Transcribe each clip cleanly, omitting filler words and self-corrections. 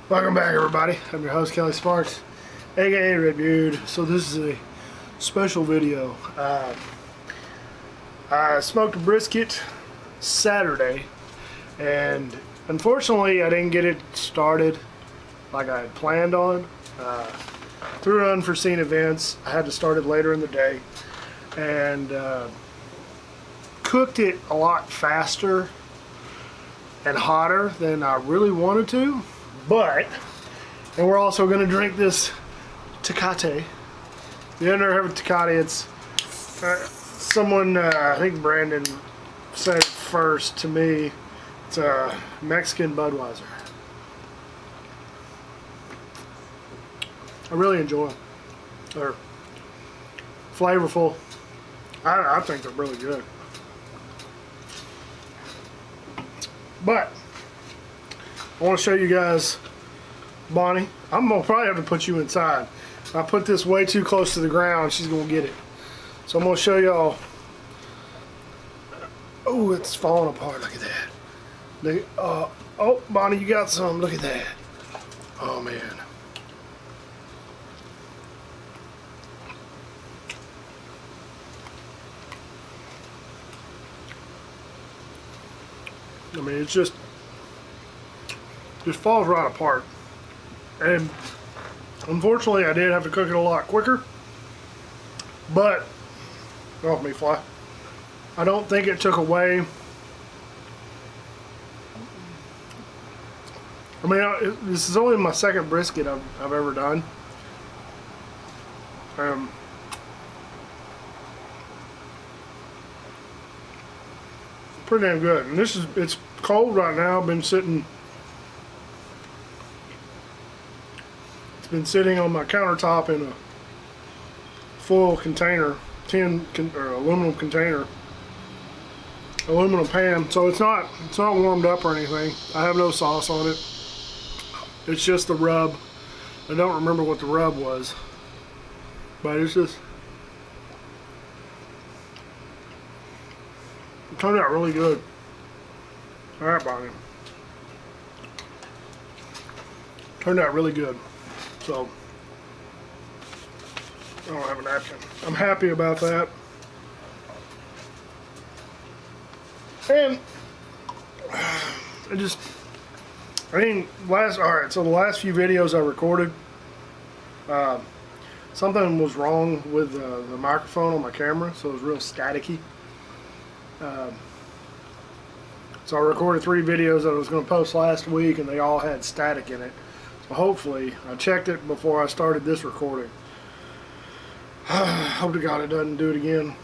Welcome back, everybody. I'm your host, Kelly Sparks, aka Red Beard. So this is a special video. I smoked a brisket Saturday, and unfortunately I didn't get it started like I had planned on. Through unforeseen events, I had to start it later in the day, and cooked it a lot faster and hotter than I really wanted to. But, and we're also going to drink this Tecate. If you ever heard of Tecate, it's someone, I think Brandon said it first to me, it's a Mexican Budweiser. I really enjoy them. They're flavorful. I think they're really good. But I want to show you guys Bonnie. I'm going to probably have to put you inside. If I put this way too close to the ground, she's going to get it. So I'm going to show y'all. Oh, it's falling apart. Look at that. Oh, Bonnie, you got some. Look at that. Oh, man. I mean, it's just falls right apart. And unfortunately I did have to cook it a lot quicker, but oh, me fly, I don't think it took away. I mean, this is only my second brisket I've ever done. Pretty damn good. And it's cold right now. Been sitting. It's been sitting on my countertop in a full container, aluminum container, aluminum pan. So it's not warmed up or anything. I have no sauce on it. It's just the rub. I don't remember what the rub was, but it's just. It turned out really good. Alright, Bonnie. Turned out really good. So, I don't have a napkin. I'm happy about that. And, alright, so the last few videos I recorded, something was wrong with the microphone on my camera, so it was real staticky. So I recorded 3 videos that I was going to post last week, and they all had static in it. So hopefully, I checked it before I started this recording. Hope to God it doesn't do it again.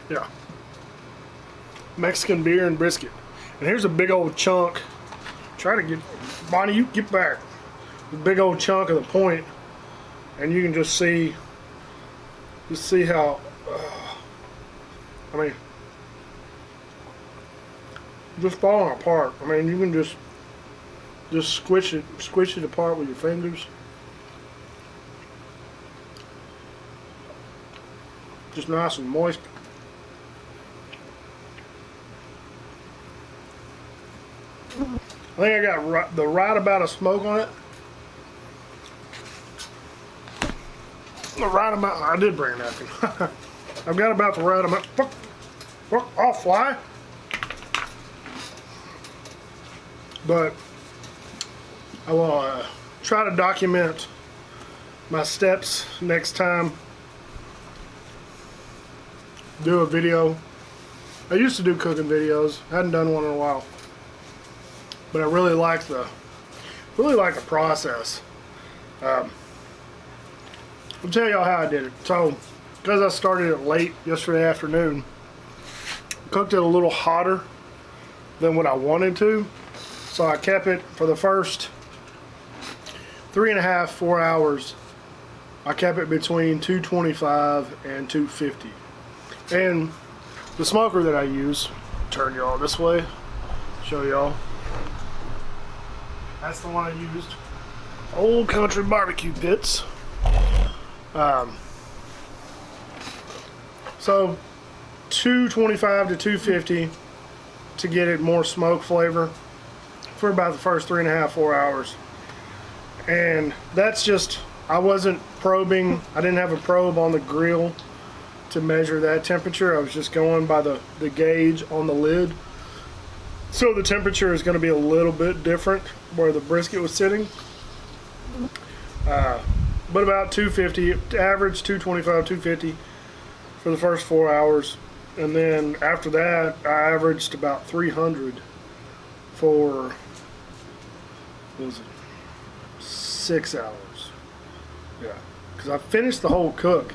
Yeah. Mexican beer and brisket. And here's a big old chunk. Try to get, Bonnie, you get back. A big old chunk of the point. And you can just see how, I mean, just falling apart. I mean, you can just squish it apart with your fingers. Just nice and moist. I think I got the right amount of smoke on it. The right amount. I did bring a napkin. I've got about the right amount. Fuck off, fly. But I will try to document my steps next time. Do a video. I used to do cooking videos. Hadn't done one in a while. But I really like the process. I'll tell y'all how I did it. So, because I started it late yesterday afternoon, cooked it a little hotter than what I wanted to. So I kept it for the first 3.5, 4 hours. I kept it between 225 and 250. And the smoker that I use, turn y'all this way, show y'all. That's the one I used. Old Country Barbecue Pits. So 225 to 250 to get it more smoke flavor for about the first 3.5, 4 hours. And that's just, I wasn't probing, I didn't have a probe on the grill to measure that temperature. I was just going by the gauge on the lid. So the temperature is going to be a little bit different where the brisket was sitting. But about 250, average 225, 250 for the first 4 hours. And then after that, I averaged about 300 for, what was it, 6 hours. Yeah, because I finished the whole cook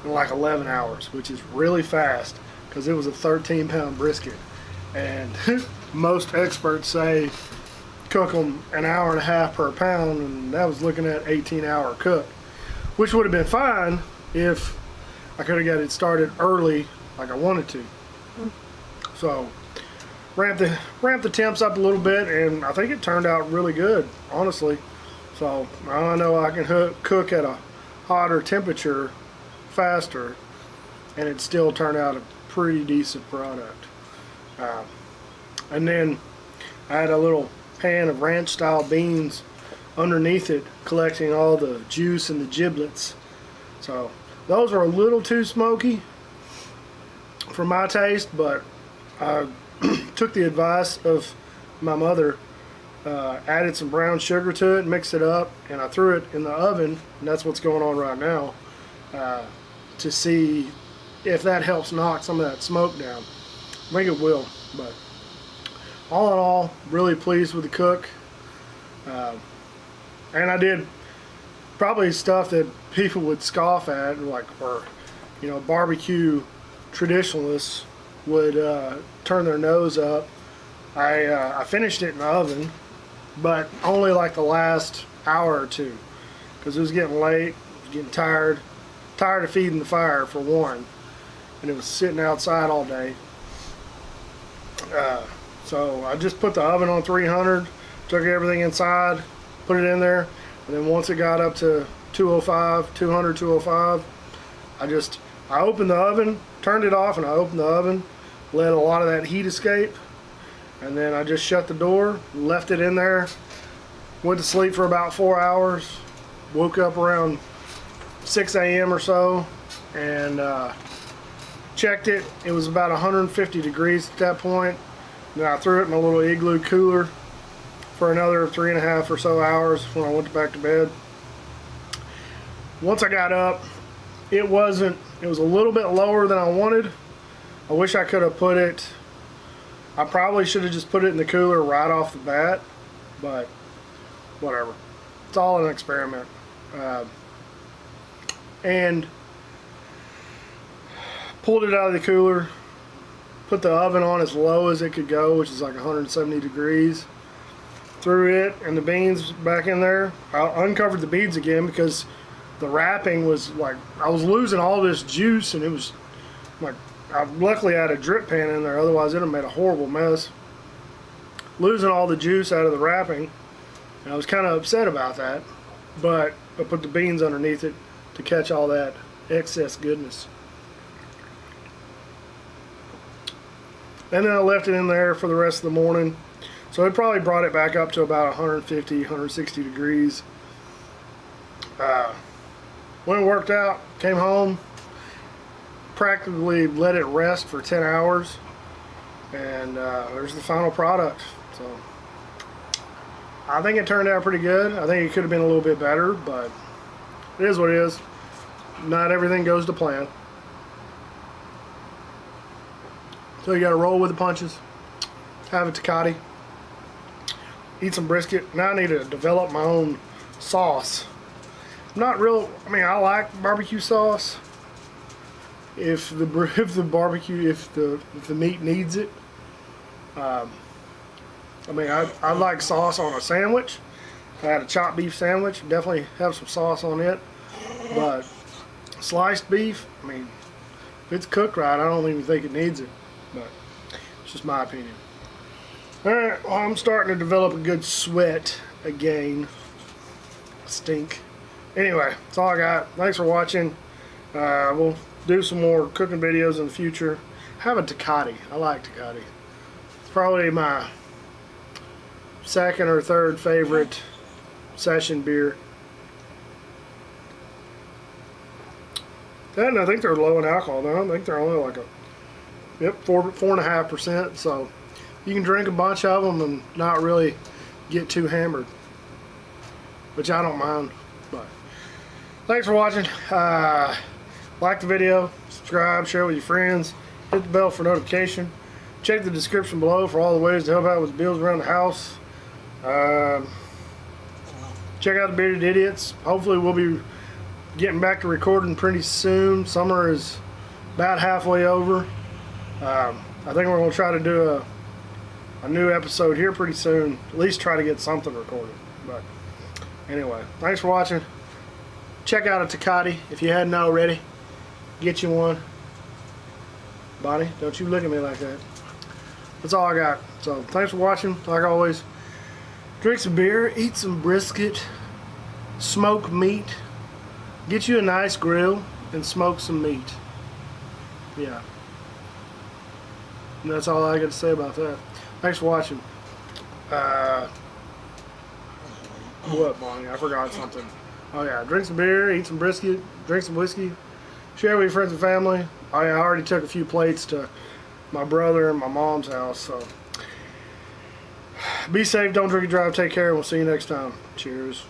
in like 11 hours, which is really fast because it was a 13-pound brisket. And most experts say cook them an hour and a half per pound, and that was looking at 18-hour cook, which would have been fine if I could have got it started early like I wanted to. So ramp the temps up a little bit, and I think it turned out really good, honestly. So I know I can cook at a hotter temperature faster, and it still turned out a pretty decent product. And then I had a little pan of ranch style beans underneath it, collecting all the juice and the giblets. So those are a little too smoky for my taste, but I took the advice of my mother, added some brown sugar to it, mixed it up, and I threw it in the oven, and that's what's going on right now, to see if that helps knock some of that smoke down. I think it will, but all in all, really pleased with the cook. And I did probably stuff that people would scoff at, or you know, barbecue traditionalists would turn their nose up. I finished it in the oven, but only like the last hour or two, because it was getting late, I was getting tired of feeding the fire for one, and it was sitting outside all day. So I just put the oven on 300, took everything inside, put it in there, and then once it got up to 205, 200, 205, I opened the oven, turned it off, and I opened the oven, let a lot of that heat escape, and then I just shut the door, left it in there, went to sleep for about 4 hours, woke up around 6 a.m. or so, and checked it. It was about 150 degrees at that point. Then I threw it in a little igloo cooler for another 3.5 or so hours when I went back to bed. Once I got up, it was a little bit lower than I wanted. I wish I could have put it, I probably should have just put it in the cooler right off the bat, but whatever. It's all an experiment. And pulled it out of the cooler, put the oven on as low as it could go, which is like 170 degrees. Threw it and the beans back in there. I uncovered the beans again because the wrapping was like, I was losing all this juice, and it was like, luckily I had a drip pan in there, otherwise it would have made a horrible mess. Losing all the juice out of the wrapping, and I was kind of upset about that, but I put the beans underneath it to catch all that excess goodness. And then I left it in there for the rest of the morning. So it probably brought it back up to about 150, 160 degrees. When it worked out, came home, practically let it rest for 10 hours. And there's the final product. So I think it turned out pretty good. I think it could have been a little bit better, but it is what it is. Not everything goes to plan. So you got to roll with the punches, have a Tecate, eat some brisket. Now I need to develop my own sauce. Not real. I mean, I like barbecue sauce if the meat needs it. I mean, I like sauce on a sandwich. If I had a chopped beef sandwich, definitely have some sauce on it. But sliced beef, I mean, if it's cooked right, I don't even think it needs it. But it's just my opinion. Alright, well, I'm starting to develop a good sweat again. Stink. Anyway, that's all I got. Thanks for watching. We'll do some more cooking videos in the future. Have a Tecate. I like Tecate. It's probably my second or third favorite session beer. And I think they're low in alcohol. I don't think they're only like 4.5%. So you can drink a bunch of them and not really get too hammered, which I don't mind. But thanks for watching. Like the video, subscribe, share with your friends, hit the bell for notification. Check the description below for all the ways to help out with bills around the house. Check out the Bearded Idiots. Hopefully we'll be getting back to recording pretty soon. Summer is about halfway over. I think we're going to try to do a new episode here pretty soon. At least try to get something recorded. But anyway, thanks for watching. Check out a Tecate if you hadn't already. Get you one. Bonnie, don't you look at me like that. That's all I got. So thanks for watching. Like always, drink some beer, eat some brisket, smoke meat. Get you a nice grill and smoke some meat. Yeah. And that's all I got to say about that. Thanks for watching. What, Bonnie? I forgot something. Oh yeah, drink some beer, eat some brisket, drink some whiskey, share with your friends and family. I already took a few plates to my brother and my mom's house, so be safe, don't drink and drive, take care, and we'll see you next time. Cheers.